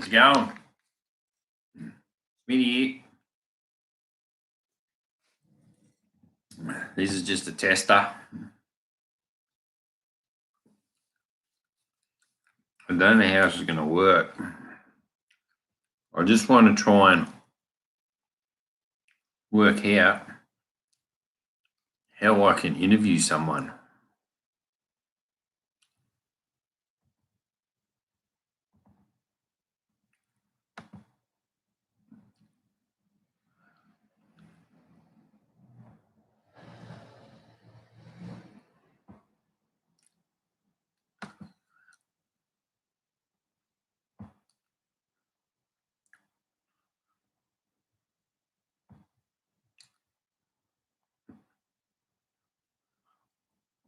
How's it going? Smitty here. This is just a tester. I don't know how this is going to work. I just want to try and work out how I can interview someone.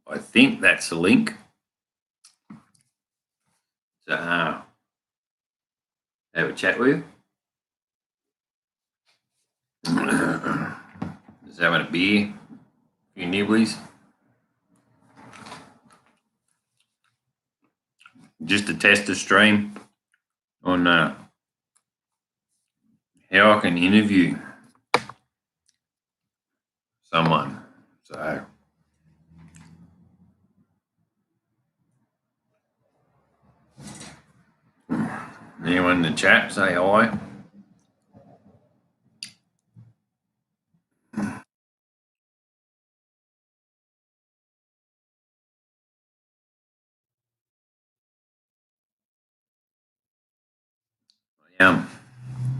I think that's the link. So, have a chat with you. Just having a beer, a few nibblies. Just to test the stream on how I can interview someone. So, anyone in the chat, say hi.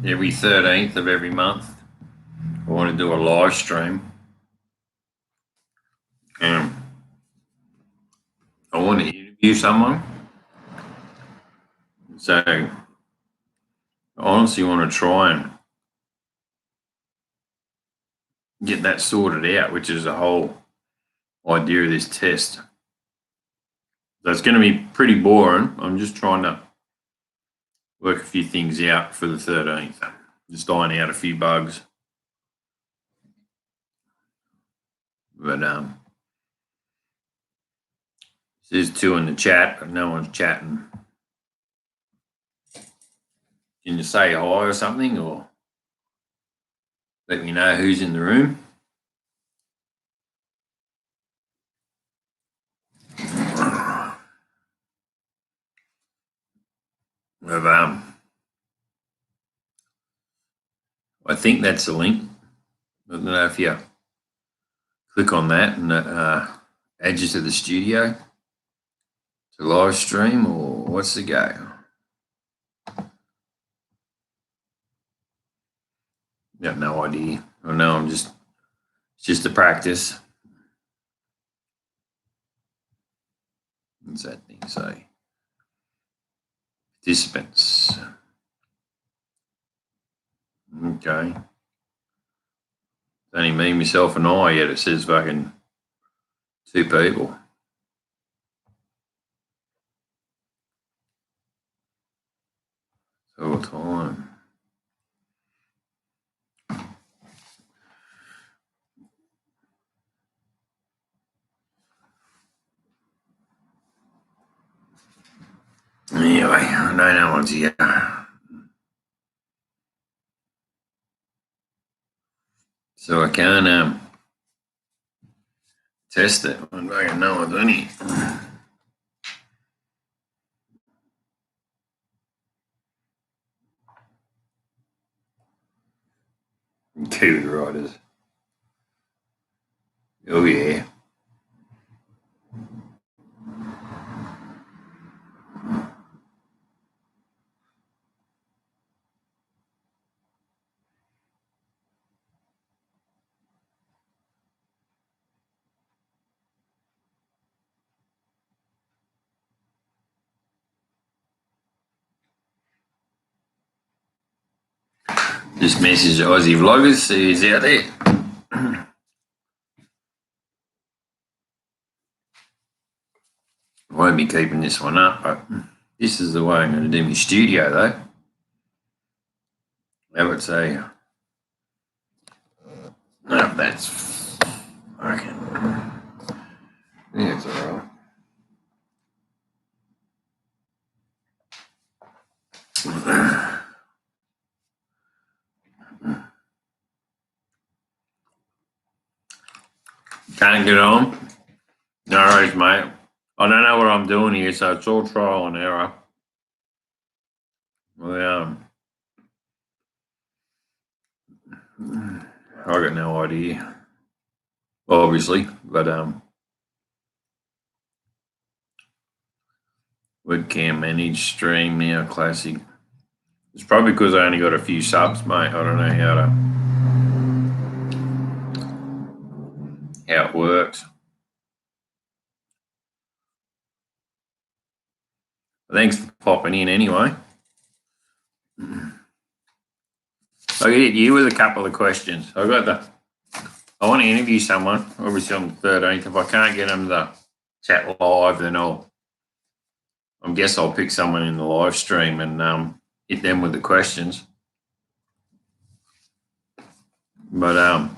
Every 13th of every month, I want to do a live stream. I want to interview someone. So I honestly want to try and get that sorted out, which is the whole idea of this test. So it's going to be pretty boring. I'm just trying to work a few things out for the 13th. Just iron out a few bugs. But there's two in the chat, but no one's chatting. Can you say hi or something, or let me know who's in the room? I think that's the link. I don't know if you click on that and add you to the studio to live stream, or what's the go? Got no idea. I know it's just a practice. What's that thing say? Participants. Okay. It's only me, myself, and I, yet it says fucking 2 people. All the time. Anyway, I know no one's here. So I can't test it. I don't know what's in it. Kiwi riders. Oh yeah. Just message Aussie vloggers, see who's out there. I won't be keeping this one up, but this is the way I'm going to do my studio, though. I would say, no, that's okay. Yeah, it's all right. Can't get on. No worries, mate. I don't know what I'm doing here, so it's all trial and error. I got no idea, obviously, but webcam manage stream now classic. It's probably because I only got a few subs, mate. I don't know how it works. Thanks for popping in anyway. I'll hit you with a couple of questions. I want to interview someone, obviously on the 13th. If I can't get them to chat live, then I guess I'll pick someone in the live stream and hit them with the questions. But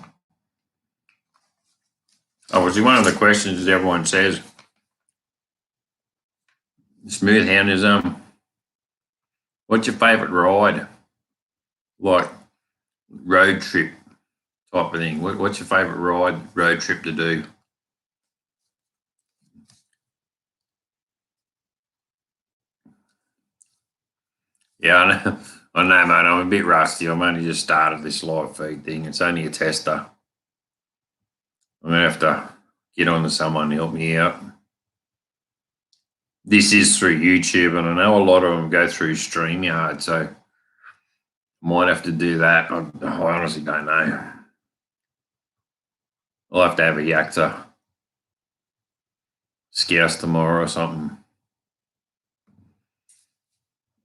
obviously one of the questions that everyone says, Smooth Hand, is what's your favourite ride? Like road trip type of thing. What's your favourite road trip to do? Yeah, I know, mate. I'm a bit rusty. I'm only just started this live feed thing. It's only a tester. I'm going to have to get on to someone to help me out. This is through YouTube, and I know a lot of them go through StreamYard, so I might have to do that. I honestly don't know. I'll have to have a yak to Scouse tomorrow or something.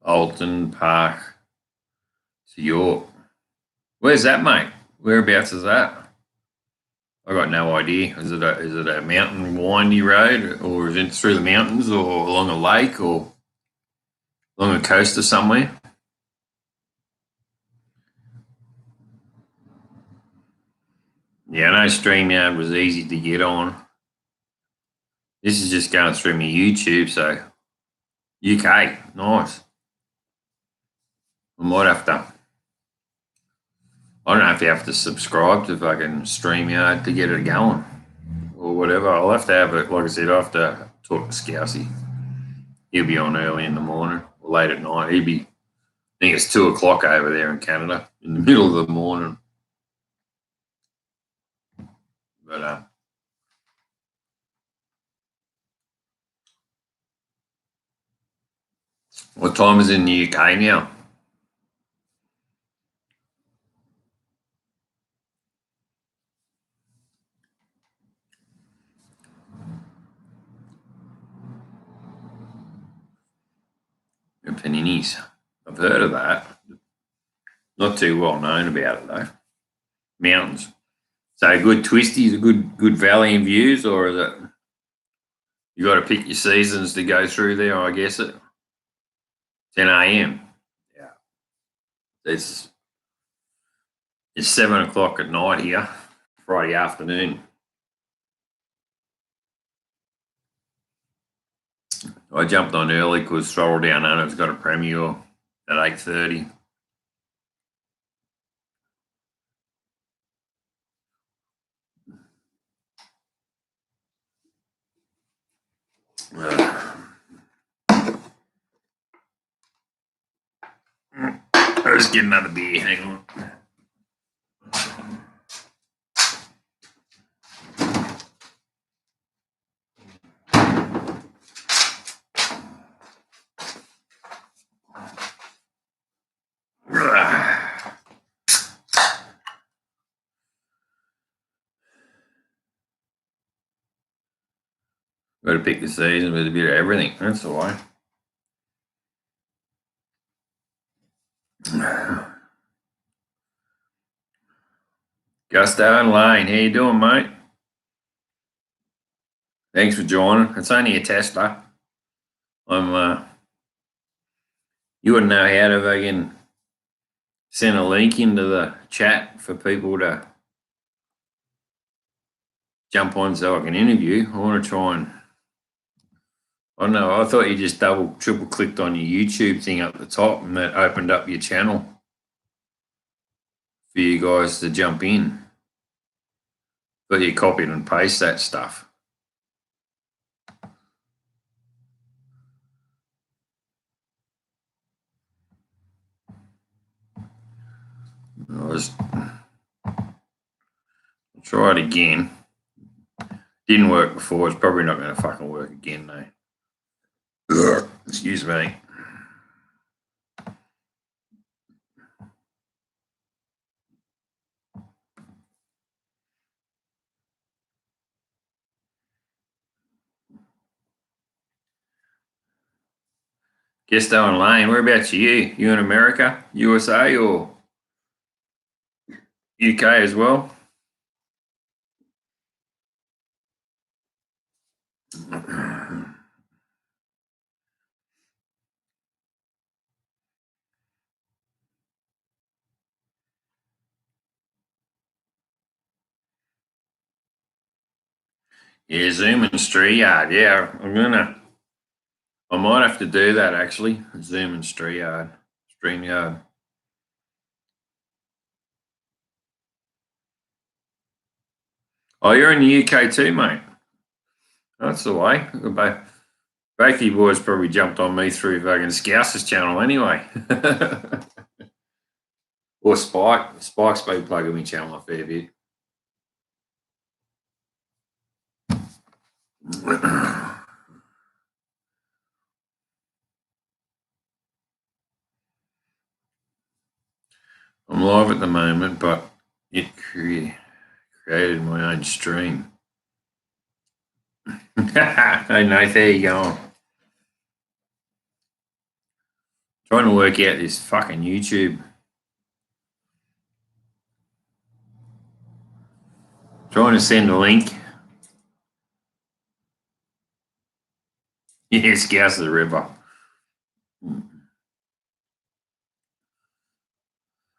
Alton Park to York. Where's that, mate? Whereabouts is that? I got no idea. Is it a mountain windy road, or is it through the mountains, or along a lake, or along a coast or somewhere? Yeah, I know StreamYard was easy to get on. This is just going through my YouTube, so UK, nice. I might have to. I don't know if you have to subscribe to fucking StreamYard to get it going or whatever. I'll have to have it. Like I said, I'll have to talk to Scousey. He'll be on early in the morning or late at night. I think it's 2 o'clock over there in Canada, in the middle of the morning. But what time is it in the UK now? Paninis. I've heard of that. Not too well known about it though. Mountains. So good twisties, good valley and views, or is it you got to pick your seasons to go through there? I guess it 10 a.m. Yeah, it's 7 o'clock at night here, Friday afternoon. I jumped on early because Throttle Down Under's got a premiere at 8:30. Let's get another beer. Hang on. Got to pick the season with a bit of everything. That's the way. Gusto and Lane, how you doing, mate? Thanks for joining. It's only a tester. You wouldn't know how to fucking send a link into the chat for people to jump on so I can interview. I want to try and, I don't know, I thought you just triple clicked on your YouTube thing up the top and that opened up your channel for you guys to jump in. But you copied and paste that stuff. Try it again. Didn't work before. It's probably not going to fucking work again, though. Excuse me. Guesto and Lane, whereabouts are you? You in America, USA, or UK as well? Yeah, Zoom and StreamYard. Yeah, I might have to do that actually. Zoom and StreamYard. Oh, you're in the UK too, mate. That's the way. Both of you boys probably jumped on me through fucking Scouse's channel anyway. Or Spike. Spike's been plugging me channel a fair bit. I'm live at the moment, but it created my own stream. I know, there you go. Trying to work out this fucking YouTube. Trying to send a link. Yeah, Scouse the River.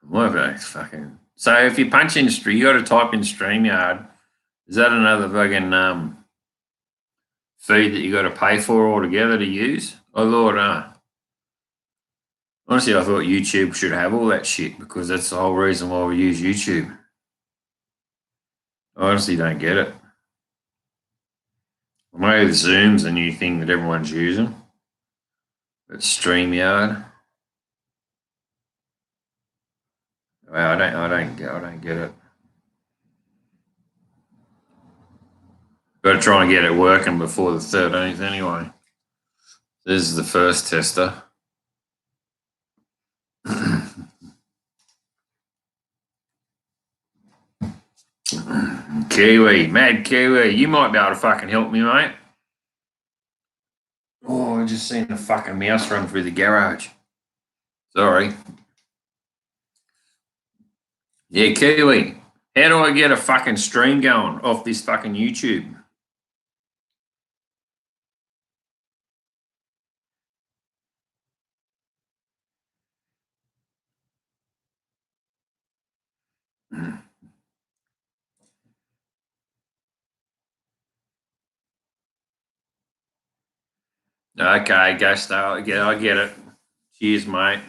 What fucking. So if you punch in you got to type in StreamYard. Is that another fucking feed that you got to pay for altogether to use? I thought, honestly, I thought YouTube should have all that shit because that's the whole reason why we use YouTube. I honestly don't get it. Maybe Zoom's the new thing that everyone's using. But StreamYard. Well, I don't get it. Got to try and get it working before the 13th anyway. This is the first tester. Kiwi, Mad Kiwi, you might be able to fucking help me, mate. Oh, I just seen a fucking mouse run through the garage. Sorry. Yeah, Kiwi, how do I get a fucking stream going off this fucking YouTube? Okay, Gusto, I get it. Cheers, mate.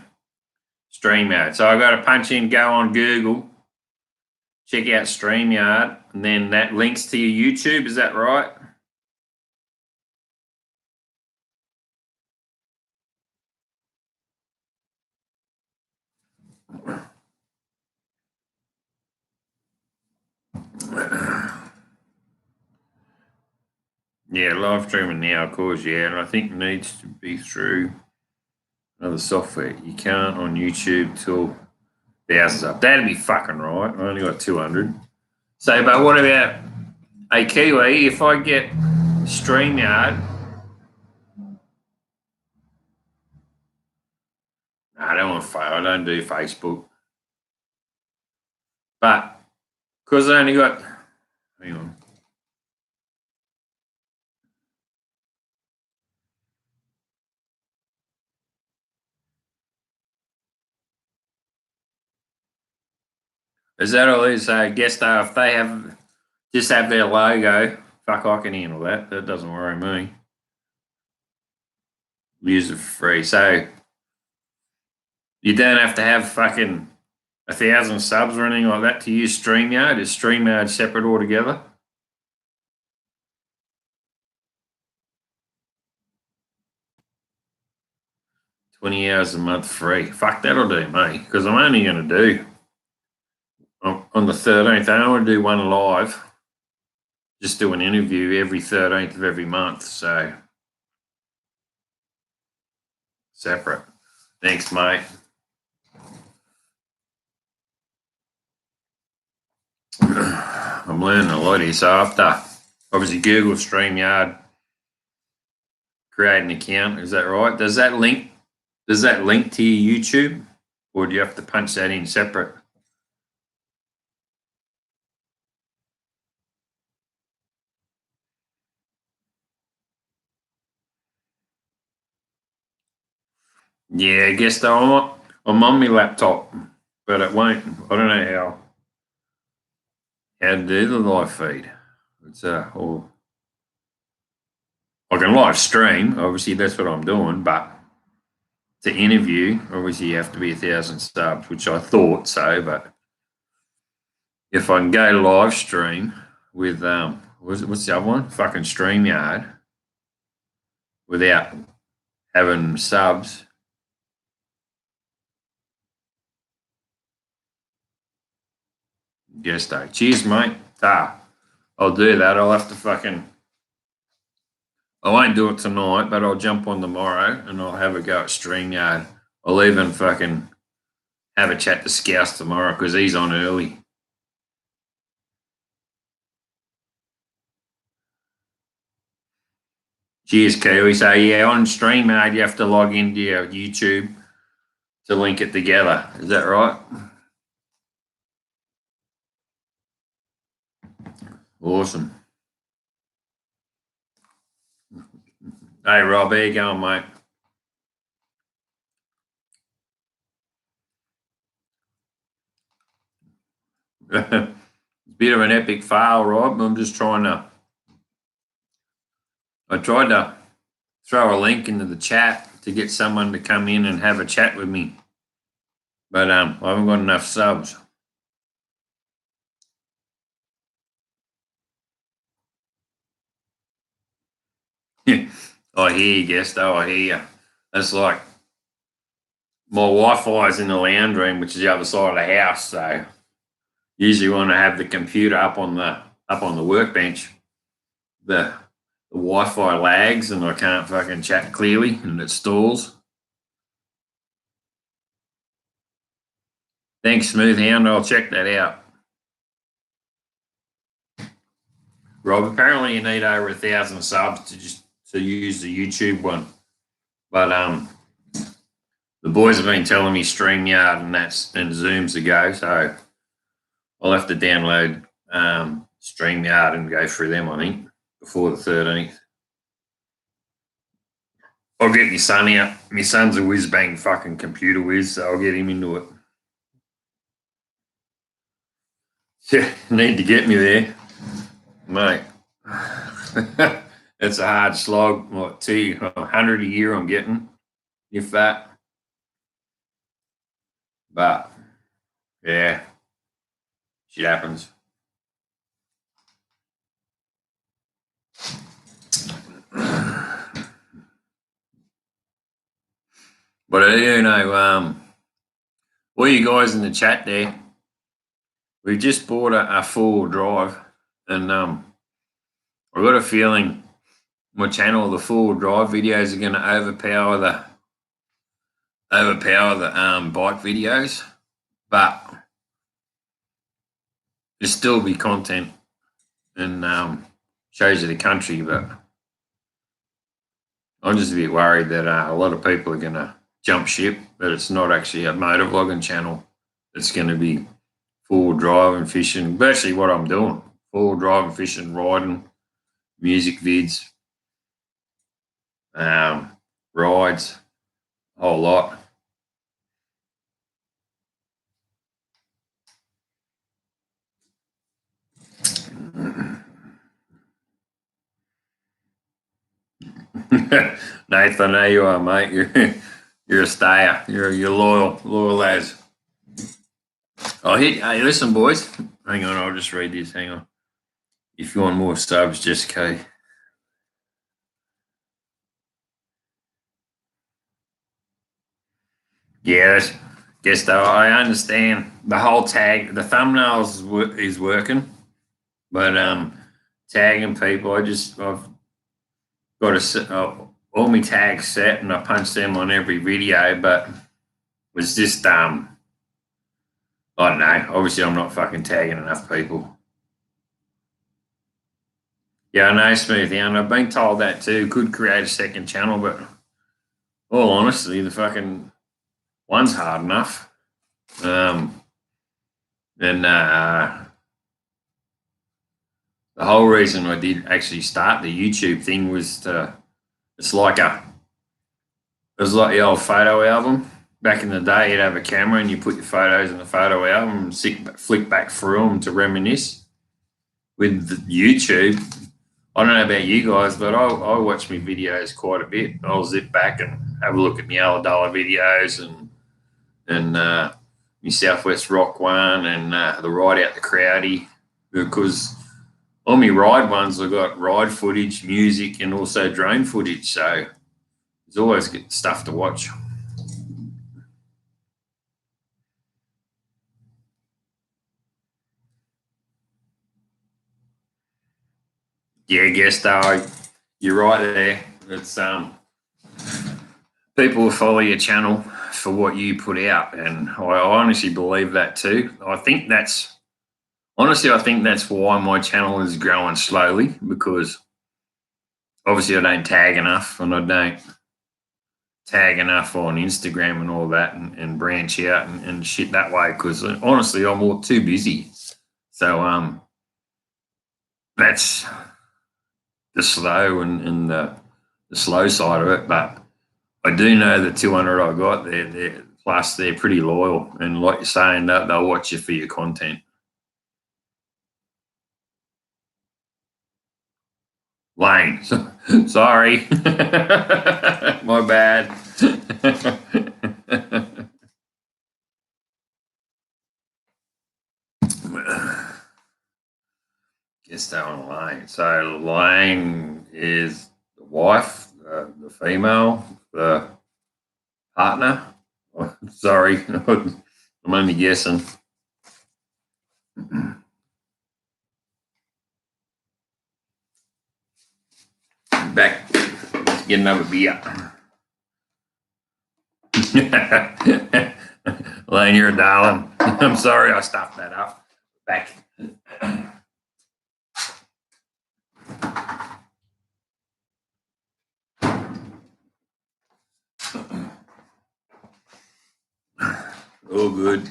StreamYard. So I got to punch in, go on Google, check out StreamYard, and then that links to your YouTube. Is that right? Yeah, live streaming now, of course, yeah, and I think it needs to be through another software. You can't on YouTube till thousands up. That'd be fucking right. I only got 200. So, but what about, hey, Kiwi, if I get StreamYard, I don't want I don't do Facebook. But because I only got, hang on. Is that all it is? Guest star, if they just have their logo, fuck, I can handle that. That doesn't worry me. Use it for free. So you don't have to have fucking 1,000 subs or anything like that to use StreamYard. Is StreamYard separate altogether? 20 hours a month free. Fuck, that'll do me, because I'm only going to do, on the 13th, I want to do one live. Just do an interview every 13th of every month, so separate. Thanks, mate. I'm learning a lot here. So after, obviously, Google StreamYard, create an account. Is that right? Does that link to your YouTube, or do you have to punch that in separate? Yeah, I guess though I'm on my laptop, but it won't. I don't know how to do the live feed. It's or I can live stream. Obviously, that's what I'm doing. But to interview, obviously, you have to be 1,000 subs, which I thought so. But if I can go live stream with what's the other one? Fucking StreamYard without having subs. Yes, though. Cheers, mate. I'll do that. I'll have to fucking. I won't do it tonight, but I'll jump on tomorrow and I'll have a go at StreamYard. I'll even fucking have a chat to Scouse tomorrow because he's on early. Cheers, Kiwi. So, yeah, on StreamYard, you have to log into your YouTube to link it together. Is that right? Awesome. Hey, Rob, how you going, mate? Bit of an epic fail, Rob. I'm just I tried to throw a link into the chat to get someone to come in and have a chat with me. But I haven't got enough subs. I hear you, Gusto. I hear you. That's like my Wi-Fi is in the lounge room, which is the other side of the house. So usually when I have the computer up on the workbench, the Wi-Fi lags and I can't fucking chat clearly and it stalls. Thanks, Smooth Hound. I'll check that out. Rob, apparently you need over 1,000 subs to use the YouTube one. But the boys have been telling me StreamYard and Zoom's the go, so I'll have to download StreamYard and go through them, I think, before the 13th. I'll get my son out. My son's a whiz-bang fucking computer whiz, so I'll get him into it. Yeah, need to get me there, mate. It's a hard slog. What, 200 a year I'm getting, if that. But, yeah, shit happens. But I do know, all you guys in the chat there, we just bought a 4-wheel drive, and I've got a feeling my channel, the 4-wheel drive videos, are going to overpower the bike videos, but there'll still be content and shows of the country. But I'm just a bit worried that a lot of people are going to jump ship, that it's not actually a motor vlogging channel. It's going to be 4-wheel drive and fishing. Basically what I'm doing, 4-wheel drive and fishing, riding, music vids, rides, a whole lot. Nathan, there you are, mate. You're a stayer. You're loyal as. Hey, listen, boys. Hang on, I'll just read this. Hang on. If you want more subs, just go. Yes, guess though I understand the whole tag, the thumbnails is working, but tagging people, I've got all my tags set and I punch them on every video, but it's just I don't know. Obviously, I'm not fucking tagging enough people. Yeah, I know, Smoothie, and I've been told that too. Could create a second channel, but all honestly, the fucking one's hard enough. Um, and the whole reason I did actually start the YouTube thing was it's like it was like the old photo album. Back in the day, you'd have a camera and you put your photos in the photo album and flick back through them to reminisce. With YouTube, I don't know about you guys, but I watch my videos quite a bit. I'll zip back and have a look at my $1 videos and my Southwest Rock one and the Ride Out the Crowdy, because on my ride ones I've got ride footage, music, and also drone footage. So there's always good stuff to watch. Yeah, I guess though, you're right there. It's people will follow your channel for what you put out, and I honestly believe that too. I think that's why my channel is growing slowly, because obviously I don't tag enough and I don't tag enough on Instagram and all that and branch out and shit that way, because honestly I'm all too busy. So that's the slow and the slow side of it. But I do know the 200 I got, they're pretty loyal, and like you're saying, they'll watch you for your content. Lane, sorry, my bad. Guess that one, Lane. So Lane is the wife, the female, the partner. Oh, sorry, I'm only guessing. Back, get another beer. Lane, you're a darling. I'm sorry I stuffed that up. Back. All good.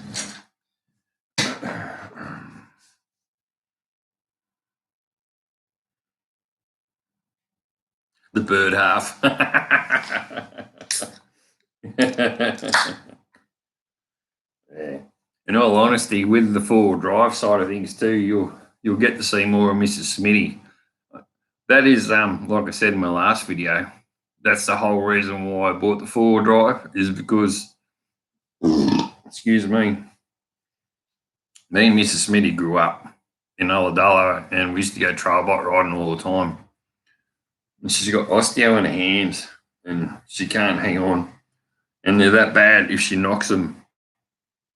The bird half. Yeah. In all honesty, with the four-wheel drive side of things too, you'll get to see more of Mrs. Smitty. That is, like I said in my last video, that's the whole reason why I bought the four-wheel drive, is because, excuse me and Mrs. Smitty grew up in Ulladulla, and we used to go trail bike riding all the time. And she's got osteo in her hands, and she can't hang on. And they're that bad if she knocks them,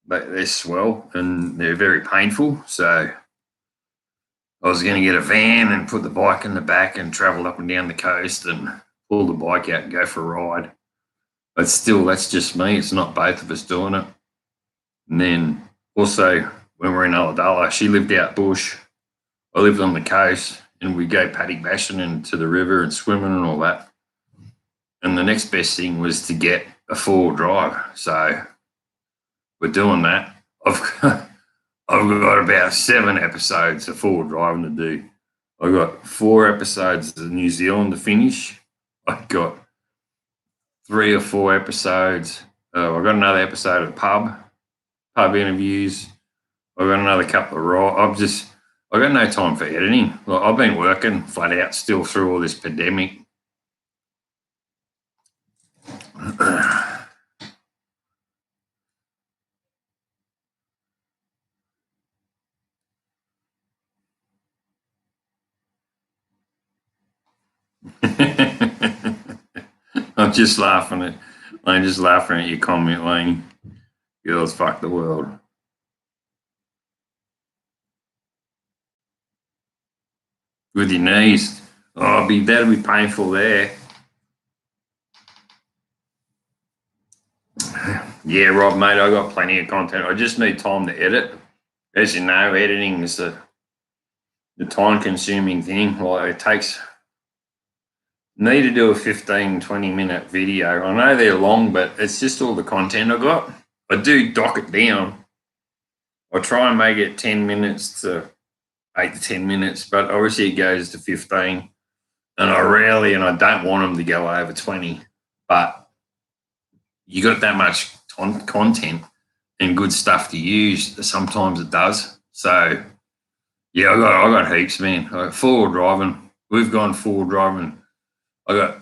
but they swell and they're very painful. So I was going to get a van and put the bike in the back and travel up and down the coast and pull the bike out and go for a ride. But still, that's just me. It's not both of us doing it. And then also, when we're in Ulladulla, she lived out bush. I lived on the coast, and we go paddy bashing into the river and swimming and all that. And the next best thing was to get a four-wheel drive. So we're doing that. I've got about 7 episodes of four-wheel driving to do. I've got 4 episodes of New Zealand to finish. I've got 3 or 4 episodes. I've got another episode of pub interviews. I've got another couple of I've got no time for editing. Like, I've been working flat out still through all this pandemic. I'm just laughing I'm just laughing at your comment, Laney. Girls fuck the world. With your knees. Oh, that'll be painful there. Yeah, Rob, mate, I got plenty of content. I just need time to edit. As you know, editing is the time-consuming thing. Like, it takes... Need to do a 15, 20-minute video. I know they're long, but it's just all the content I got. I do dock it down. I try and make it 10 minutes to 8 to 10 minutes, but obviously it goes to 15. And I don't want them to go over 20. But you got that much content and good stuff to use. Sometimes it does. So, yeah, I got heaps, man. Forward driving. We've gone forward driving. I got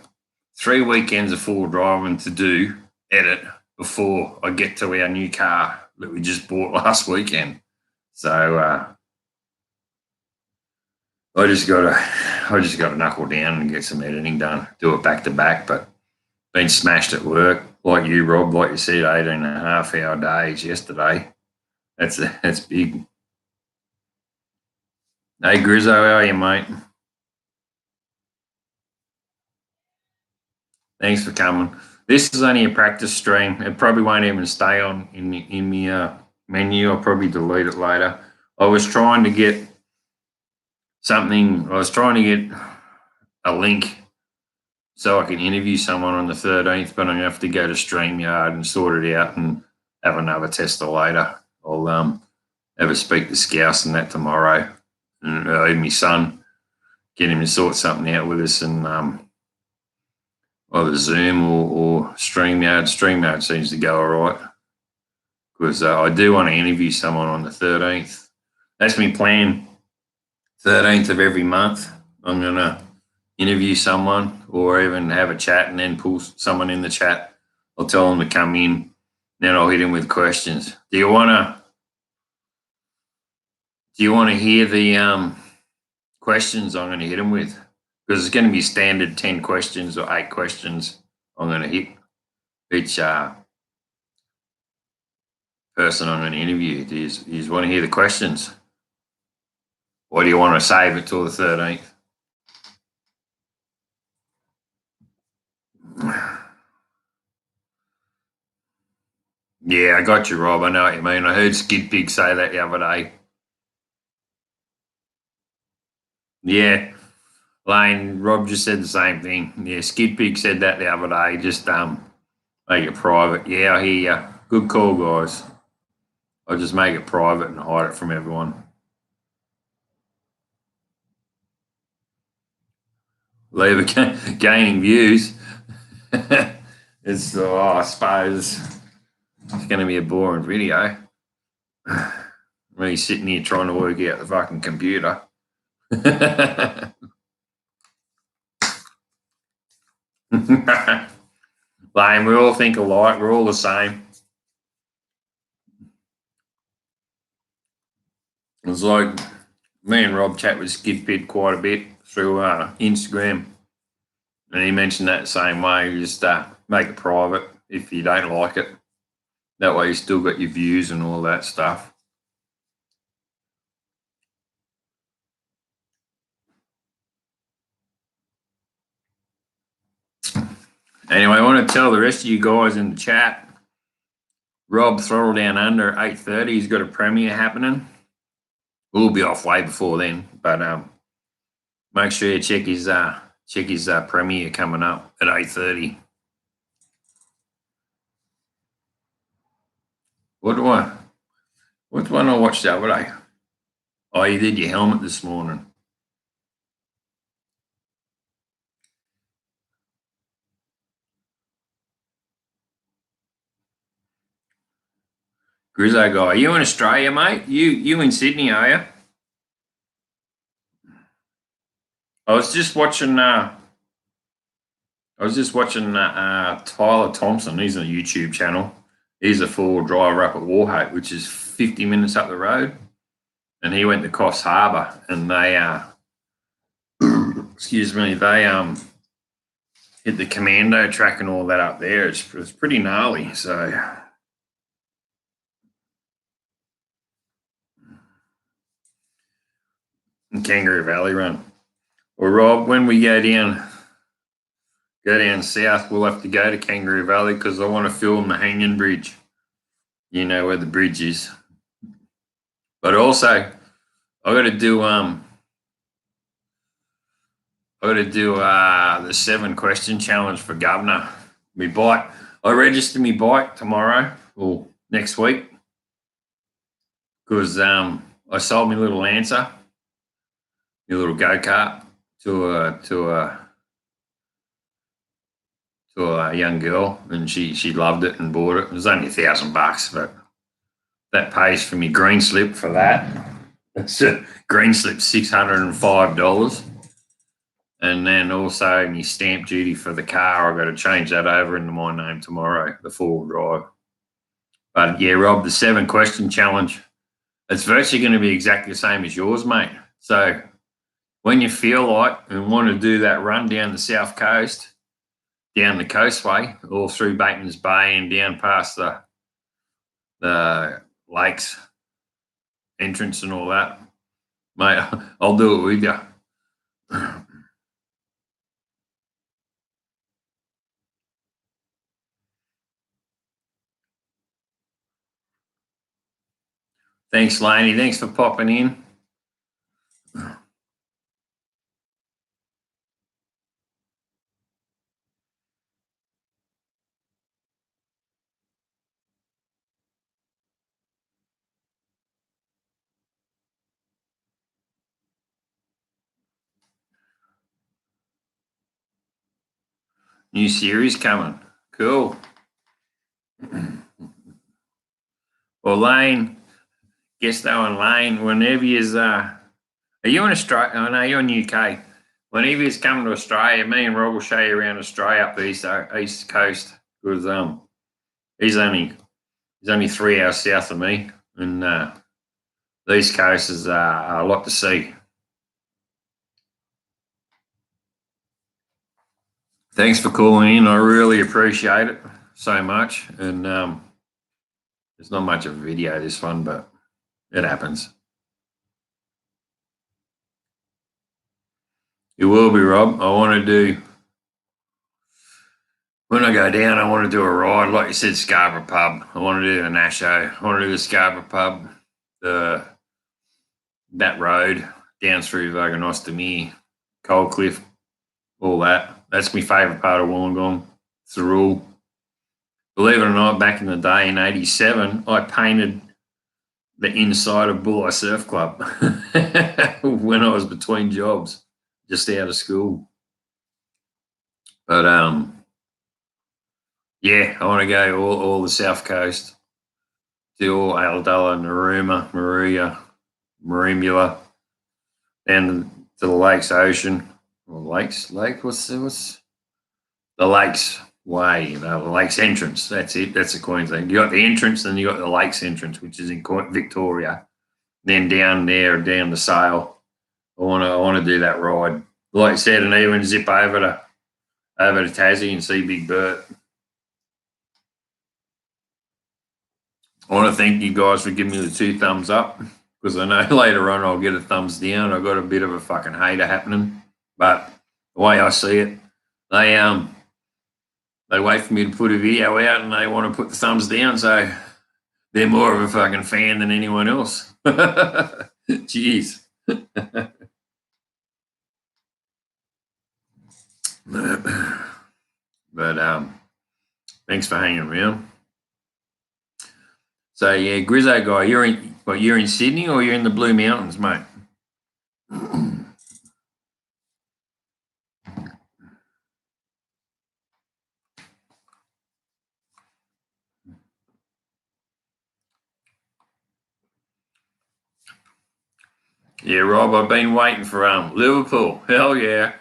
3 weekends of forward driving to do, edit, before I get to our new car that we just bought last weekend. So I just got to knuckle down and get some editing done. Do it back to back, but been smashed at work like you, Rob. Like you said, 18.5-hour days yesterday. That's big. Hey, Grizzo, how are you, mate? Thanks for coming. This is only a practice stream. It probably won't even stay on in the menu. I'll probably delete it later. I was trying to get something. I was trying to get a link so I can interview someone on the 13th, but I'm going to have to go to StreamYard and sort it out and have another tester later. I'll have a speak to Scouse and that tomorrow. And my son, get him to sort something out with us and either Zoom or StreamYard. StreamYard seems to go all right because I do want to interview someone on the 13th. That's my plan. 13th of every month, I'm going to interview someone or even have a chat and then pull someone in the chat. I'll tell them to come in. Then I'll hit them with questions. Do you want to hear the questions I'm going to hit them with? Because it's going to be standard 10 questions or 8 questions I'm going to hit each person I'm going to interview. Do you want to hear the questions? Or do you want to save it till the 13th? Yeah, I got you, Rob. I know what you mean. I heard Skid Pig say that the other day. Yeah. Lane, Rob just said the same thing. Yeah, Skid Pig said that the other day. Just make it private. Yeah, I hear you. Good call, guys. I'll just make it private and hide it from everyone. Leave it gaining views. It's, I suppose it's going to be a boring video. Me sitting here trying to work out the fucking computer. Lame, we all think alike. We're all the same. It was like me and Rob chat with Skid Pit quite a bit through Instagram. And he mentioned that the same way. You just make it private if you don't like it. That way you still got your views and all that stuff. Anyway, I want to tell the rest of you guys in the chat, Rob Throttle Down Under at 8:30. He's got a premiere happening. We'll be off way before then, but make sure you check his premiere coming up at 8:30. What one I watched the other day? Oh, you did your helmet this morning. Grizzo guy, are you in Australia, mate? You in Sydney, are you? I was just watching Tyler Thompson. He's on a YouTube channel. He's a forward driver up at Warhope, which is 50 minutes up the road. And he went to Coffs Harbour and they excuse me, they hit the commando track and all that up there. It's pretty gnarly. So Kangaroo Valley Run. Well, Rob, when we go down south, we'll have to go to Kangaroo Valley because I want to film the hanging bridge. You know where the bridge is. But also, I got to do the 7-question challenge for governor. Me bike. I register my bike tomorrow or next week because I sold my little Lancer, my little go-kart to a young girl, and she loved it and bought it. It was only $1,000, but that pays for me green slip for that. It's a green slip $605. And then also my stamp duty for the car, I've got to change that over into my name tomorrow, the 4-wheel drive. But yeah, Rob, the 7-question challenge, it's virtually going to be exactly the same as yours, mate. So when you feel like and want to do that run down the south coast, down the coastway, all through Bateman's Bay and down past the lakes entrance and all that, mate, I'll do it with you. Thanks, Laney. Thanks for popping in. New series coming. Cool. Well, Lane, guess though, and Lane, whenever you's are you in Australia? I know you're in UK. Whenever you's coming to Australia, me and Rob will show you around Australia up the east coast because he's only 3 hours south of me, and the east coast is a lot to see. Thanks for calling in. I really appreciate it so much. And there's not much of a video, this one, but it happens. It will be, Rob. When I go down, I want to do a ride, like you said, Scarborough Pub. I want to do the Nasho. I want to do the Scarborough Pub, that road down through Vagonostamere, Coldcliff, all that. That's my favourite part of Wollongong. It's the rule. Believe it or not, back in the day in '87, I painted the inside of Bulleye Surf Club when I was between jobs, just out of school. But yeah, I want to go all the south coast, do all Aldala, Narooma, Maroomula, and to the lakes, ocean, or what's the lakes way, the lakes entrance. That's it. That's the Queensland. You got the entrance, then you got the lakes entrance, which is in Victoria. Then down there, down the Sale. I want to do that ride, like I said, and even zip over to Tassie and see Big Bert. I want to thank you guys for giving me the 2 thumbs up, because I know later on I'll get a thumbs down. I've got a bit of a fucking hater happening, but the way I see it, they wait for me to put a video out and they want to put the thumbs down, so they're more of a fucking fan than anyone else. Jeez. But thanks for hanging around. So yeah, Grizzo guy, you're in Sydney or you're in the Blue Mountains, mate? Yeah, Rob, I've been waiting for Liverpool. Hell yeah.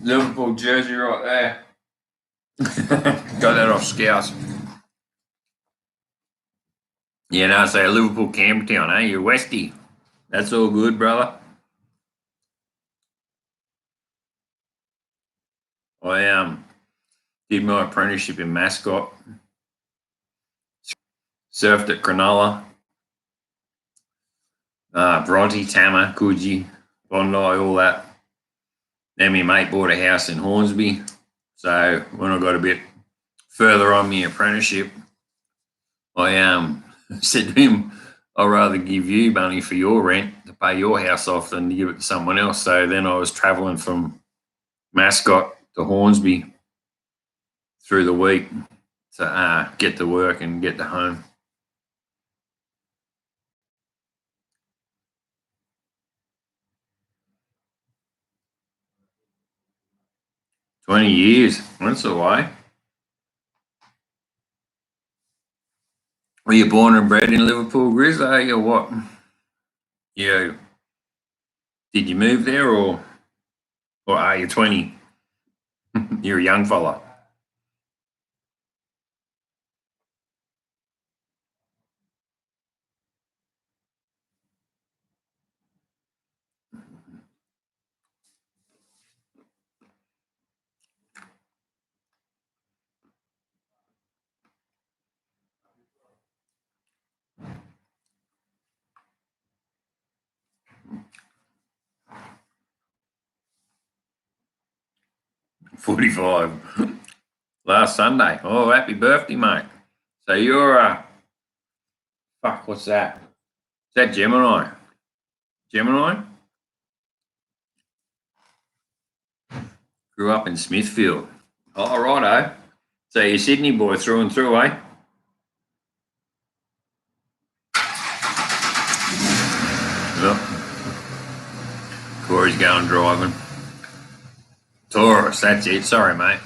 Liverpool jersey right there. Got that off Scouts. Yeah, no, so Liverpool Campbelltown, eh? You're Westie. That's all good, brother. I did my apprenticeship in Mascot, surfed at Cronulla, Bronte, Tama, Coogee, Bondi, all that. Then my mate bought a house in Hornsby. So when I got a bit further on my apprenticeship, I said to him, I'd rather give you money for your rent to pay your house off than to give it to someone else. So then I was travelling from Mascot to Hornsby through the week to get to work and get to home. 20 years. That's the way. Were you born and bred in Liverpool, Grizz, or what? Yeah. Did you move there or are you 20? You're a young fella. $45 last Sunday. Oh, happy birthday, mate. So you're fuck, what's that? Is that Gemini? Gemini? Grew up in Smithfield. Oh, righto. So you're Sydney boy through and through, eh? Well, Corey's going driving. Taurus, that's it. Sorry, mate.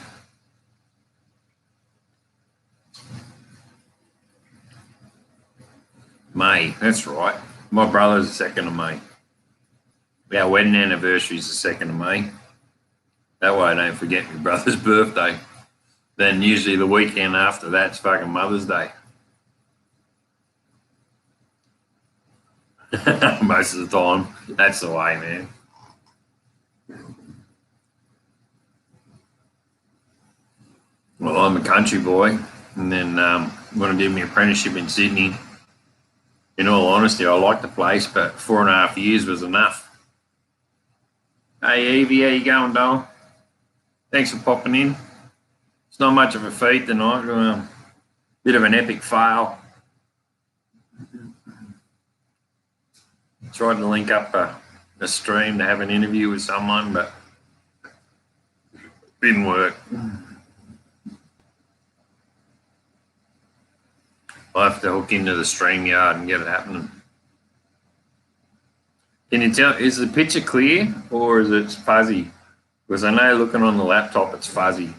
May, that's right. My brother's the 2nd of May. Our wedding anniversary is the 2nd of May. That way I don't forget my brother's birthday. Then usually the weekend after that's fucking Mother's Day. Most of the time. That's the way, man. Well, I'm a country boy. And then when I did my apprenticeship in Sydney, in all honesty, I liked the place, but 4.5 years was enough. Hey, Evie, how you going, doll? Thanks for popping in. It's not much of a feed tonight. Bit of an epic fail. Tried to link up a stream to have an interview with someone, but didn't work. I have to hook into the StreamYard and get it happening. Can you tell, is the picture clear or is it fuzzy? Because I know looking on the laptop it's fuzzy.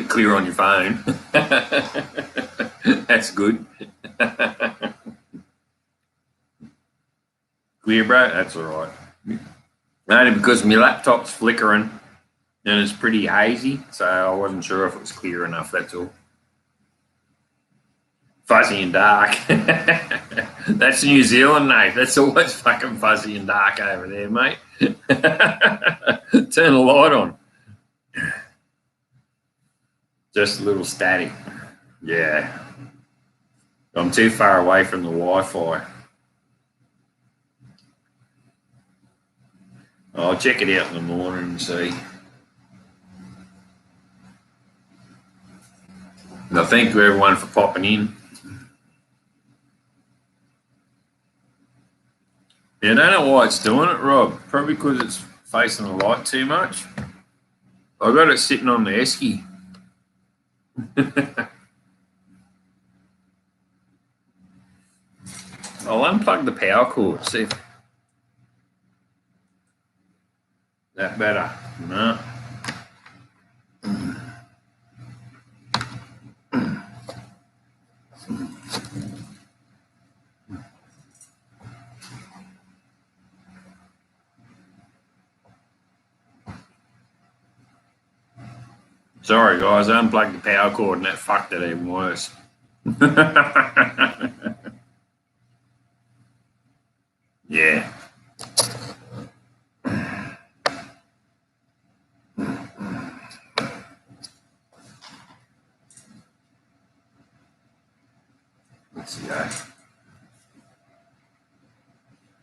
Clear on your phone. That's good. Clear, bro? That's all right. Only because my laptop's flickering and it's pretty hazy, so I wasn't sure if it was clear enough, that's all. Fuzzy and dark. That's New Zealand, mate. That's always fucking fuzzy and dark over there, mate. Turn the light on. Just a little static. Yeah. I'm too far away from the Wi-Fi. I'll check it out in the morning and see. And thank you everyone for popping in. Yeah, I don't know why it's doing it, Rob. Probably because it's facing the light too much. I got it sitting on the esky. I'll unplug the power cord, see if that better. No. Sorry, guys, I unplugged the power cord and that fucked it even worse. Yeah. Let's see.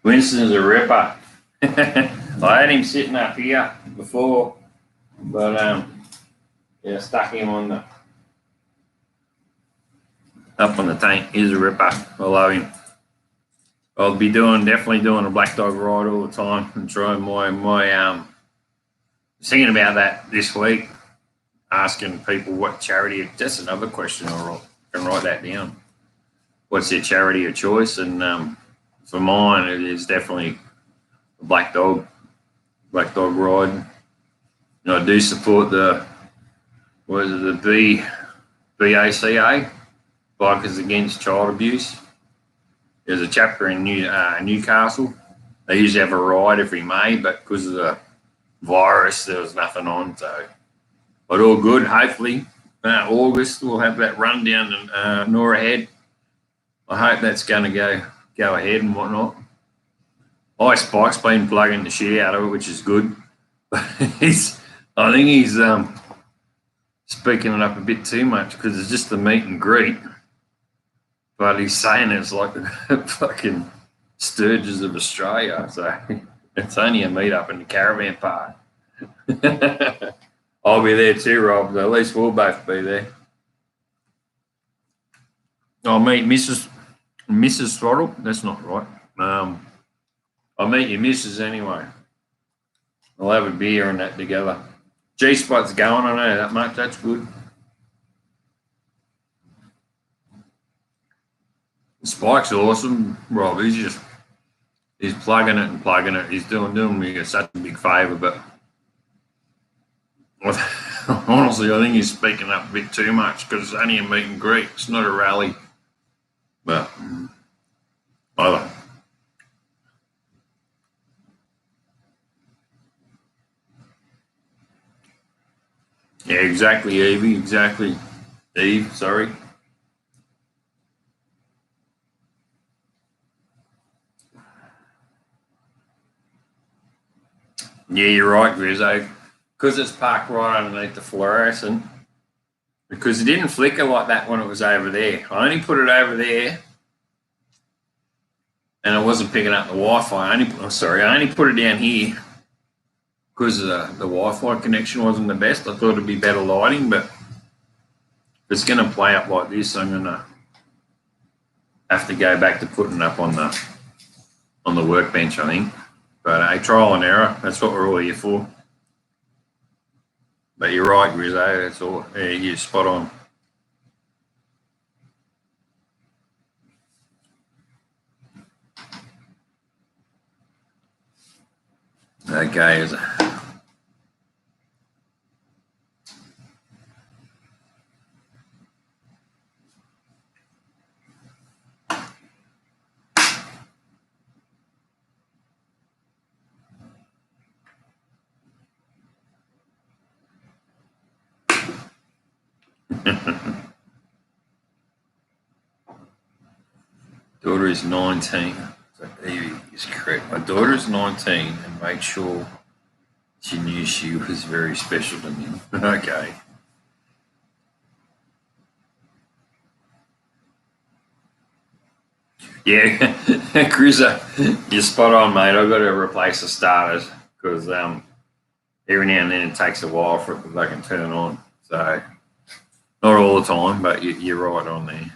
Winston's a ripper. I had him sitting up here before, but yeah, stuck him on the up on the tank. He's a ripper. I love him. I'll be definitely doing a black dog ride all the time and trying my thinking about that this week, asking people what charity. That's another question. I can write that down. What's their charity of choice? And for mine, it is definitely a black dog ride. You know, I do support the BACA, Bikers Against Child Abuse. There's a chapter in Newcastle. They usually have a ride every May, but because of the virus, there was nothing on. So, but all good. Hopefully, August we'll have that run down to Nora Head. I hope that's going to go ahead and whatnot. Ice Spike's been plugging the shit out of it, which is good. But I think he's speaking it up a bit too much because it's just the meet and greet. But he's saying it's like the fucking Sturges of Australia. So it's only a meet up in the caravan park. I'll be there too, Rob. At least we'll both be there. I'll meet Mrs. Throttle. That's not right. I'll meet your missus anyway. We'll have a beer and that together. G-Spot's going, I know that much. That's good. Spike's awesome, Rob. He's plugging it. He's doing me such a big favour, but honestly, I think he's speaking up a bit too much because it's only a meet and greet. It's not a rally. But either. Yeah, exactly, Evie. Exactly. Eve, sorry. Yeah, you're right, Grizzo. Because it's parked right underneath the fluorescent. Because it didn't flicker like that when it was over there. I only put it over there, and I wasn't picking up the Wi-Fi. I only put it down here because the Wi-Fi connection wasn't the best. I thought it'd be better lighting, but if it's going to play up like this, I'm going to have to go back to putting it up on the workbench, I think. But a trial and error. That's what we're all here for. But you're right, Grizzo. That's all. Yeah, you're spot on. Okay. Daughter is 19. So Evie is correct. My daughter is 19 and made sure she knew she was very special to me. Okay. Yeah, Grizzo, you're spot on, mate. I've got to replace the starters because every now and then it takes a while for it to fucking turn on. So not all the time, but you're right on there.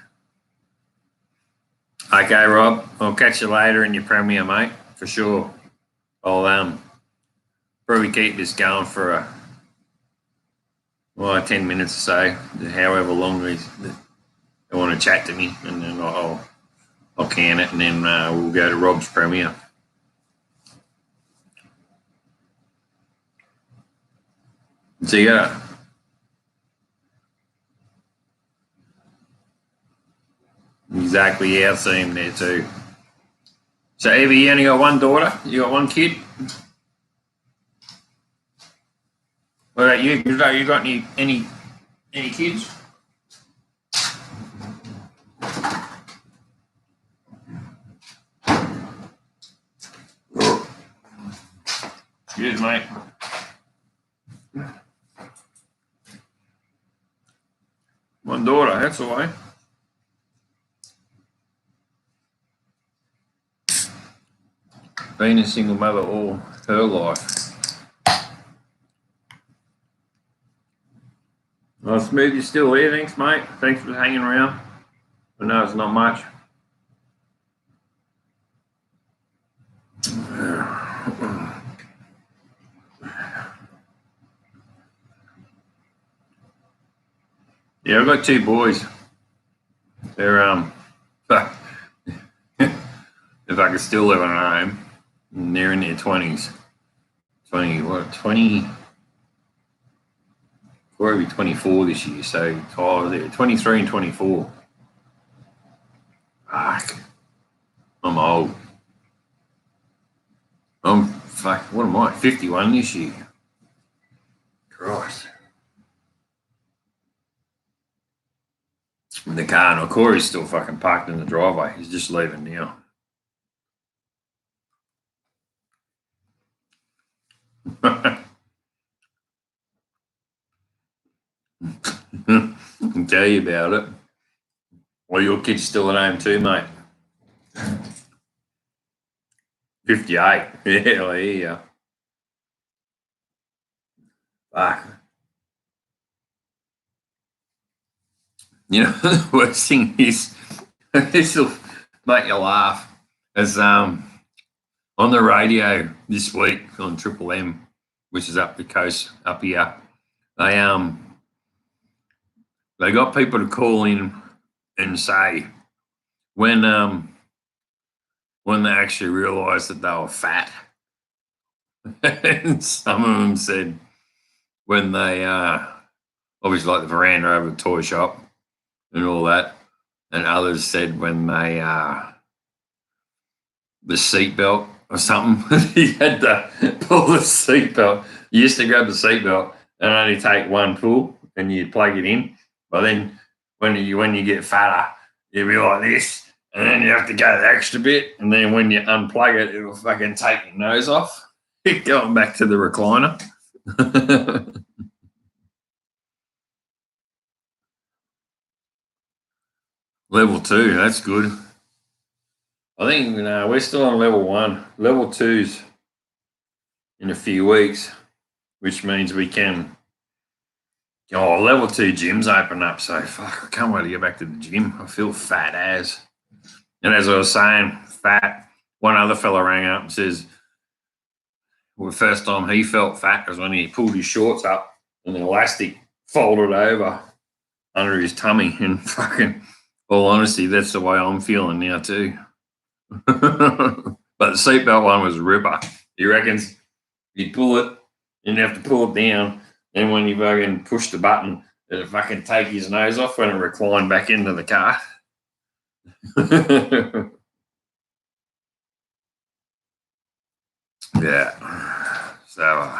Okay, Rob, I'll catch you later in your premiere, mate, for sure. I'll probably keep this going for 10 minutes or so, however long they want to chat to me, and then I'll can it, and then we'll go to Rob's premiere. See ya. Exactly, yeah, I've seen him there too. So, Evie, you only got one daughter? You got one kid? What about you? You got any Any kids? Cheers, mate. One daughter, that's the way. Been a single mother all her life. Well, Smitty's still here. Thanks, mate. Thanks for hanging around. I know it's not much. Yeah, I've got two boys. They're if I could still live on at home, they're in their 20s. 20? We'll be 24 this year, so they're 23 and 24. Fuck. I'm old. What am I? 51 this year. Christ. The car, no, Corey's still fucking parked in the driveway. He's just leaving now. I'll tell you about it. Well, your kid's still at home too, mate. 58. Yeah. Fuck. You know, the worst thing is, this will make you laugh, is on the radio this week on Triple M, which is up the coast, up here, they got people to call in and say when they actually realised that they were fat. And some of them said when they obviously like the veranda over the toy shop and all that, and others said when they the seatbelt or something. You had to pull the seatbelt. You used to grab the seatbelt and only take one pull and you'd plug it in. But then when you get fatter, you'll be like this, and then you have to go the extra bit, and then when you unplug it, it'll fucking take your nose off. Going back to the recliner. Level 2, that's good. I think we're still on level 1. Level 2's in a few weeks, which means we can. Oh, level 2 gyms open up, so fuck, I can't wait to get back to the gym. I feel fat as. And as I was saying, fat. One other fella rang up and says, well, the first time he felt fat was when he pulled his shorts up and the elastic folded over under his tummy. And fucking, all honesty, that's the way I'm feeling now too. But the seatbelt one was a ripper. He reckons you pull it, and you have to pull it down. And when you fucking push the button, it'll fucking take his nose off when it reclined back into the car. Yeah. So,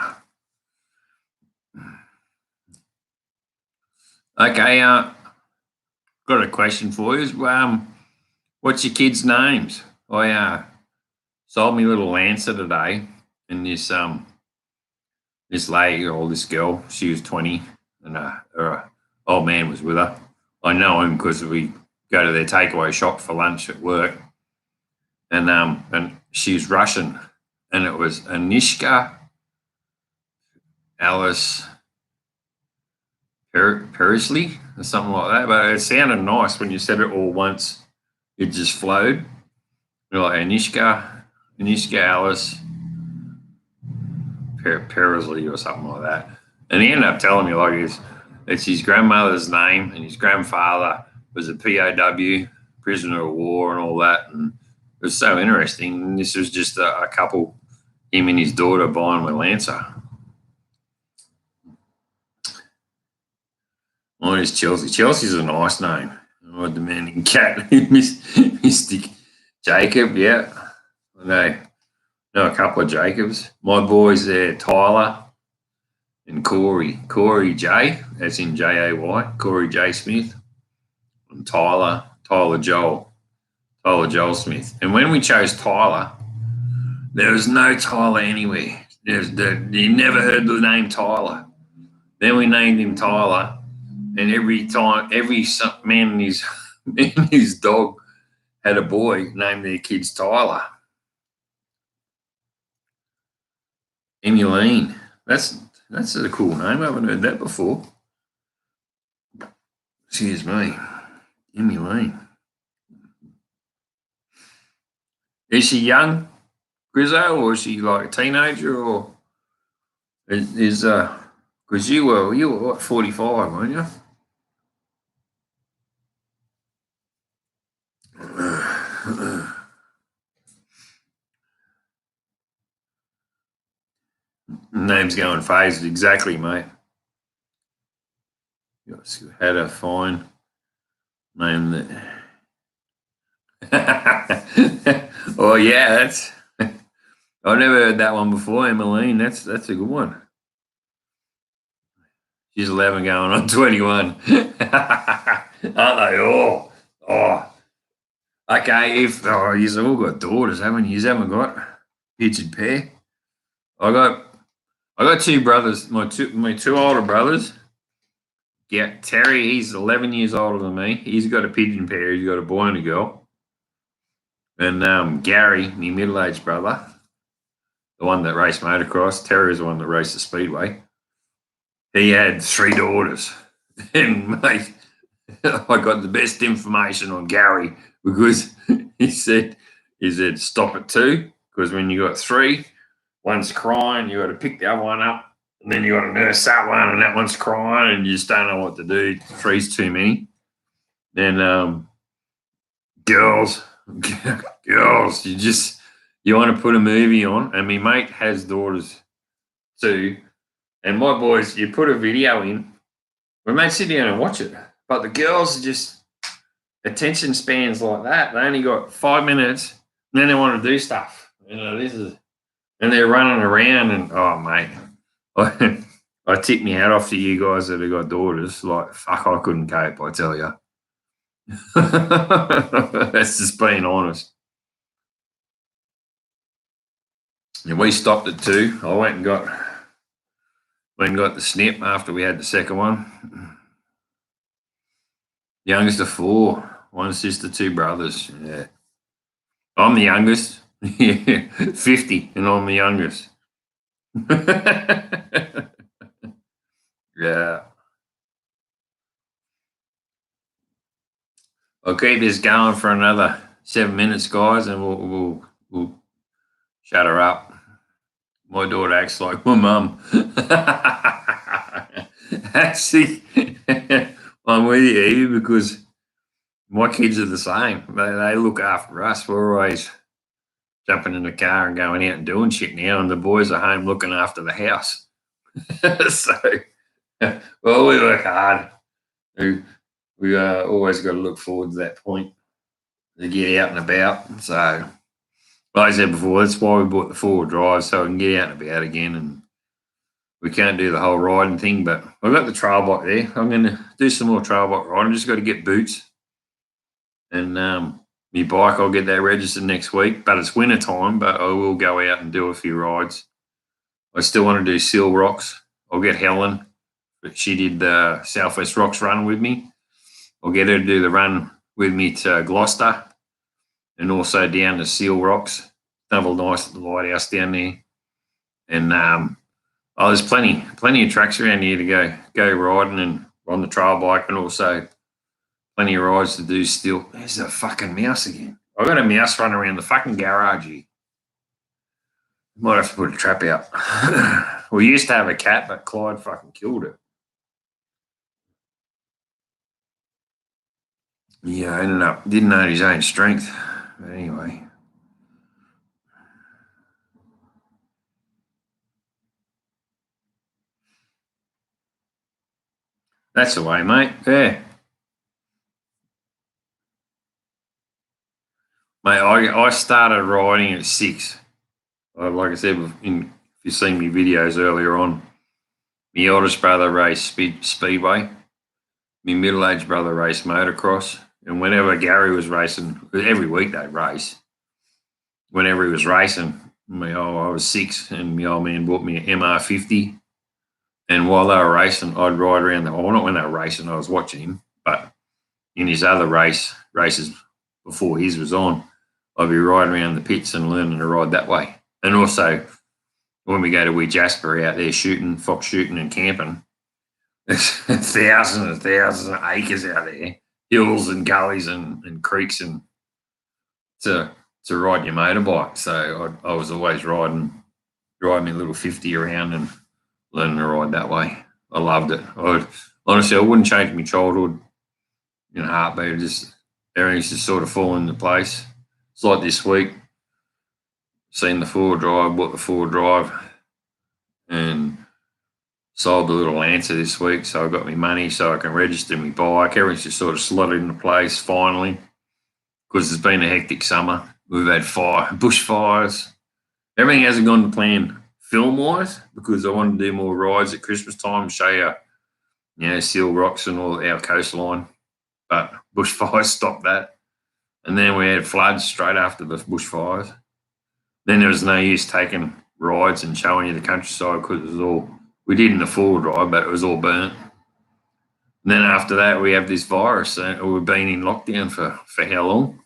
okay. Got a question for you. What's your kids' names? I sold me little Lancer today, and this lady or this girl, she was 20, and her old man was with her. I know him because we go to their takeaway shop for lunch at work, and she's Russian, and it was Anishka Alice Perisley or something like that. But it sounded nice when you said it all once. It just flowed. You're like Anishka Alice Perisley or something like that. And he ended up telling me like it's his grandmother's name, and his grandfather was a POW, prisoner of war, and all that. And it was so interesting. And this was just a couple, him and his daughter, buying a Lancer. Mine is Chelsea. Chelsea's a nice name. Oh, demanding cat, Mystic Jacob. Yeah, I know a couple of Jacobs. My boys there, Tyler and Corey J, as in Jay, Corey J Smith, and Tyler Joel Smith. And when we chose Tyler, there was no Tyler anywhere. You never heard the name Tyler. Then we named him Tyler, and every man and his dog had a boy named their kids Tyler. Emuline. That's a cool name. I haven't heard that before. Excuse me. Emuline. Is she young, Grizzo, or is she like a teenager, or is because you were what, 45, weren't you? Name's going phased, exactly, mate. You had a fine name that. Oh yeah, that's. I've never heard that one before, Emmeline. That's a good one. She's 11 going on 21. Aren't they all? Oh. Okay, you've all got daughters, haven't you? You haven't got pigeon pair. I got two brothers, my two older brothers. Yeah, Terry, he's 11 years older than me. He's got a pigeon pair. He's got a boy and a girl. And Gary, my middle-aged brother, the one that raced motocross. Terry is the one that raced the speedway. He had 3 daughters. And, mate, I got the best information on Gary because he said, stop at 2, because when you got 3, one's crying, you got to pick the other one up, and then you got to nurse that one, and that one's crying, and you just don't know what to do. 3's too many. Then girls, you want to put a movie on, and my mate has daughters too, and my boys, you put a video in, we might sit down and watch it, but the girls are just attention spans like that. They only got 5 minutes, and then they want to do stuff. And they're running around, and oh mate, I tip my hat off to you guys that have got daughters. Like, fuck, I couldn't cope, I tell you. That's just being honest. And we stopped at 2. I went and got the snip after we had the second one. Youngest of 4, 1 sister, 2 brothers. Yeah, I'm the youngest. Yeah, 50, and I'm the youngest. Yeah. I'll keep this going for another 7 minutes, guys, and we'll shut her up. My daughter acts like my mum. Actually, I'm with you because my kids are the same. They look after us. We're always jumping in the car and going out and doing shit now, and the boys are home looking after the house. So, well, we work hard. We always got to look forward to that point to get out and about. So, like I said before, that's why we bought the 4-wheel drive, so we can get out and about again. And we can't do the whole riding thing, but I've got the trail bike there. I'm going to do some more trail bike riding. Just got to get boots. And my bike, I'll get that registered next week. But it's winter time, but I will go out and do a few rides. I still want to do Seal Rocks. I'll get Helen. She did the Southwest Rocks run with me. I'll get her to do the run with me to Gloucester and also down to Seal Rocks. Double nice at the lighthouse down there. And there's plenty of tracks around here to go riding and on the trail bike, and also plenty of rides to do still. There's a fucking mouse again. I got a mouse running around the fucking garage here. Might have to put a trap out. We used to have a cat, but Clyde fucking killed it. Yeah, didn't know his own strength. But anyway. That's the way, mate. Yeah. Mate, I started riding at 6. Like I said, if you've seen me videos earlier on, My oldest brother raced speedway. My middle-aged brother raced motocross. And whenever Gary was racing, every week they'd race. Whenever he was racing, I was 6, and my old man bought me an MR50. And while they were racing, I'd ride around not when they were racing, I was watching him, but in his other races before his was on, I'd be riding around the pits and learning to ride that way. And also, when we go to Wee Jasper out there shooting, fox shooting and camping, there's thousands and thousands of acres out there, hills and gullies and creeks and to ride your motorbike. So I was always riding my little 50 around and learning to ride that way. I loved it. Honestly, I wouldn't change my childhood in a heartbeat. Everything's just sort of falling into place. It's like this week, seen the 4-wheel drive, bought the 4-wheel drive, and sold the little Lancer this week. So I got my money so I can register my bike. Everything's just sort of slotted into place finally, because it's been a hectic summer. We've had bushfires. Everything hasn't gone to plan film-wise, because I wanted to do more rides at Christmas time, show you, Seal Rocks and all our coastline. But bushfires stopped that. And then we had floods straight after the bushfires. Then there was no use taking rides and showing you the countryside, because it was we did in the 4-wheel drive, but it was all burnt. And then after that, we have this virus. We've been in lockdown for how long?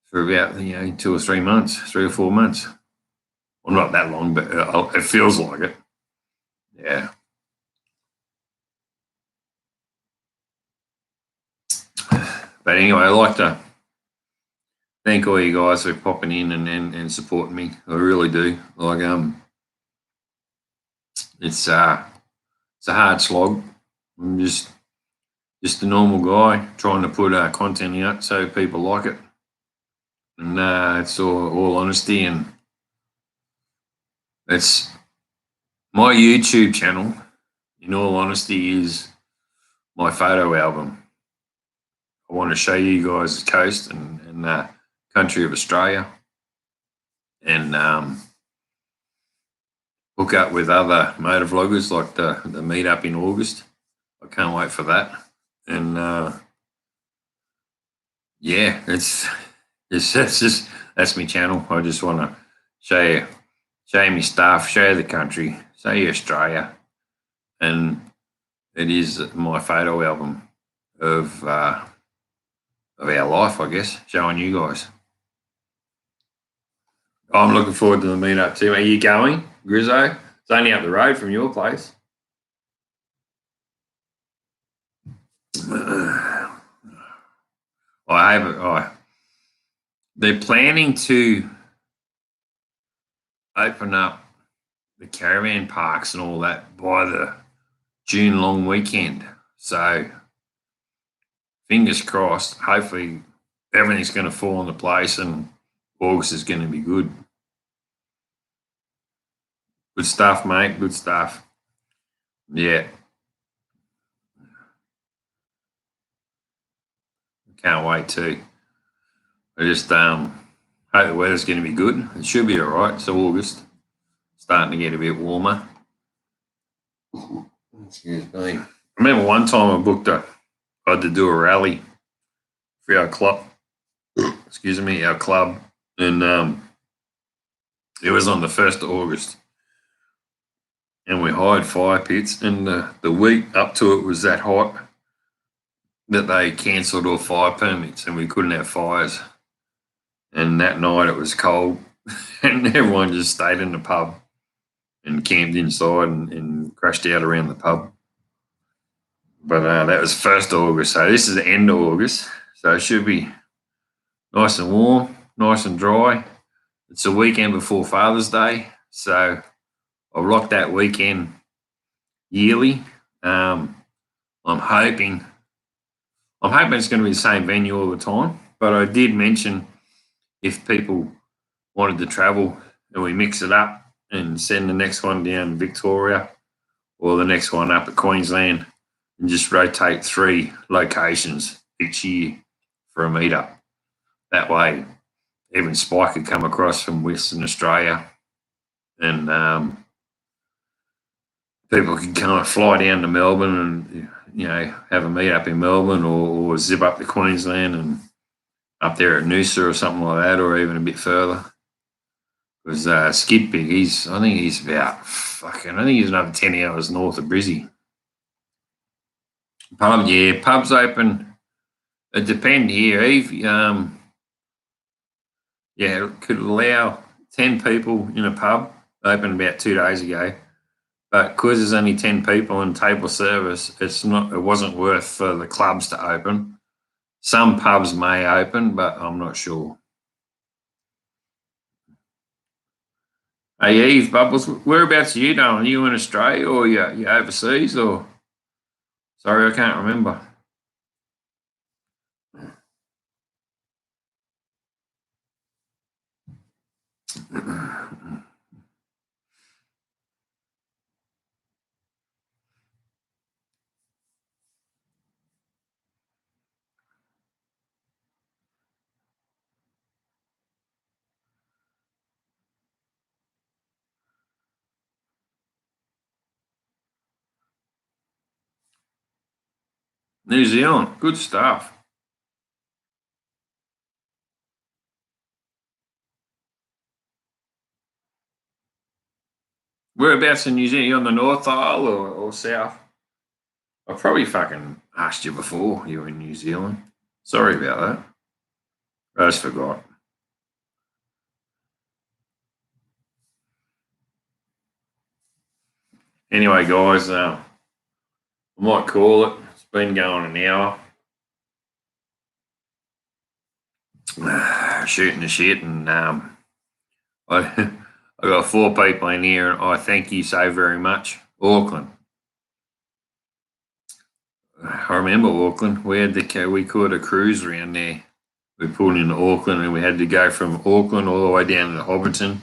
For about 2 or 3 months, 3 or 4 months. Well, not that long, but it feels like it. Yeah. But anyway, I'd like to thank all you guys for popping in and supporting me. I really do. It's a hard slog. I'm just a normal guy trying to put content out so people like it. And it's all honesty, and it's my YouTube channel, in all honesty, is my photo album. I want to show you guys the coast and the country of Australia, and hook up with other motor vloggers, like the meetup in August. I can't wait for that. And that's my channel. I just want to show you my stuff, show you the country, show you Australia, and it is my photo album of our life, I guess, showing you guys. I'm looking forward to the meetup too. Are you going, Grizzo? It's only up the road from your place. They're planning to open up the caravan parks and all that by the June long weekend. So fingers crossed, hopefully everything's going to fall into place and August is going to be good. Good stuff, mate. Good stuff. Yeah. Can't wait too. I just hope the weather's going to be good. It should be all right. It's August. Starting to get a bit warmer. Excuse me. I remember one time I had to do a rally for our club. Excuse me, our club. And it was on the 1st of August. And we hired fire pits. And the week up to it was that hot that they cancelled all fire permits and we couldn't have fires. And that night it was cold and everyone just stayed in the pub and camped inside and crashed out around the pub. But that was 1st of August, so this is the end of August. So it should be nice and warm, nice and dry. It's the weekend before Father's Day, so I'll rock that weekend yearly. I'm hoping it's going to be the same venue all the time, but I did mention if people wanted to travel and we mix it up and send the next one down Victoria or the next one up at Queensland and just rotate 3 locations each year for a meetup. That way, even Spike could come across from Western Australia and people can kind of fly down to Melbourne and have a meet up in Melbourne, or zip up to Queensland and up there at Noosa or something like that, or even a bit further. Because Skid Pig, I think he's another 10 hours north of Brizzy. Pubs open. It depends here, Eve. It could allow 10 people in a pub. Opened about 2 days ago. But because there's only 10 people in table service, it wasn't worth for the clubs to open. Some pubs may open, but I'm not sure. Hey, Eve, Bubbles, whereabouts are you doing? Are you in Australia or you overseas? Or sorry, I can't remember. New Zealand, good stuff. Whereabouts in New Zealand? You on the North Isle or South? I've probably fucking asked you before you were in New Zealand. Sorry about that. I just forgot. Anyway, guys, I might call it. It's been going an hour. Shooting the shit, and I got 4 people in here, and I thank you so very much. Auckland. I remember Auckland. We caught a cruise around there. We pulled into Auckland, and we had to go from Auckland all the way down to Hobbiton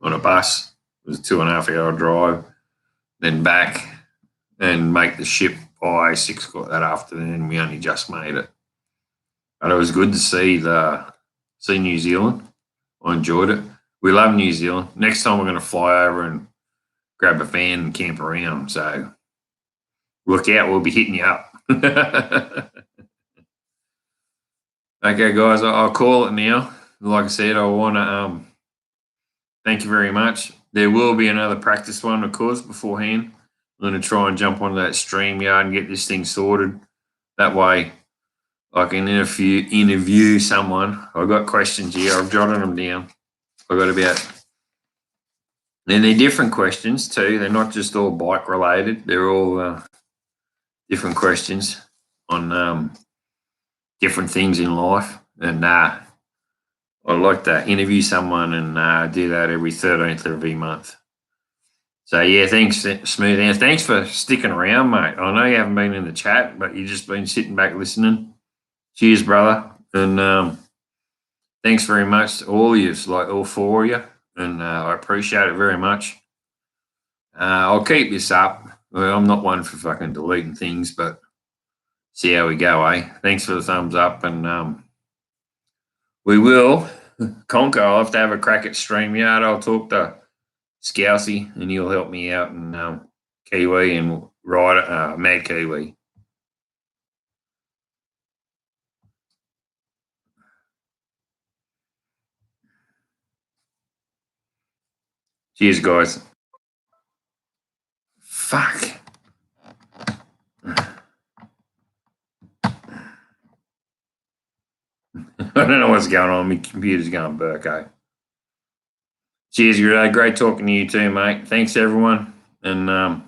on a bus. It was a 2.5 hour drive, then back and make the ship by 6 o'clock that afternoon. We only just made it, but it was good to see New Zealand. I enjoyed it. We love New Zealand. Next time we're going to fly over and grab a van and camp around. So look out, we'll be hitting you up. Okay, guys, I'll call it now. Like I said, I want to thank you very much. There will be another practice one, of course, beforehand. I'm going to try and jump onto that StreamYard and get this thing sorted. That way I can interview someone. I've got questions here. I've jotted them down. I've got about... And they're different questions too. They're not just all bike related. They're all different questions on different things in life. And I'd like to interview someone and do that every 13th of every month. So, yeah, thanks, Smooth. And thanks for sticking around, mate. I know you haven't been in the chat, but you've just been sitting back listening. Cheers, brother. And thanks very much to all of you, like all 4 of you. And I appreciate it very much. I'll keep this up. Well, I'm not one for fucking deleting things, but see how we go, eh? Thanks for the thumbs up. And we will conquer. I'll have to have a crack at StreamYard. I'll talk to Scousey, and he'll help me out, and Kiwi and Ryder, Mad Kiwi. Cheers, guys. Fuck. I don't know what's going on. My computer's going burko. Cheers, great talking to you too, mate. Thanks, everyone. And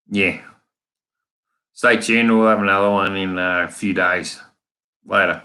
yeah, stay tuned. We'll have another one in a few days. Later.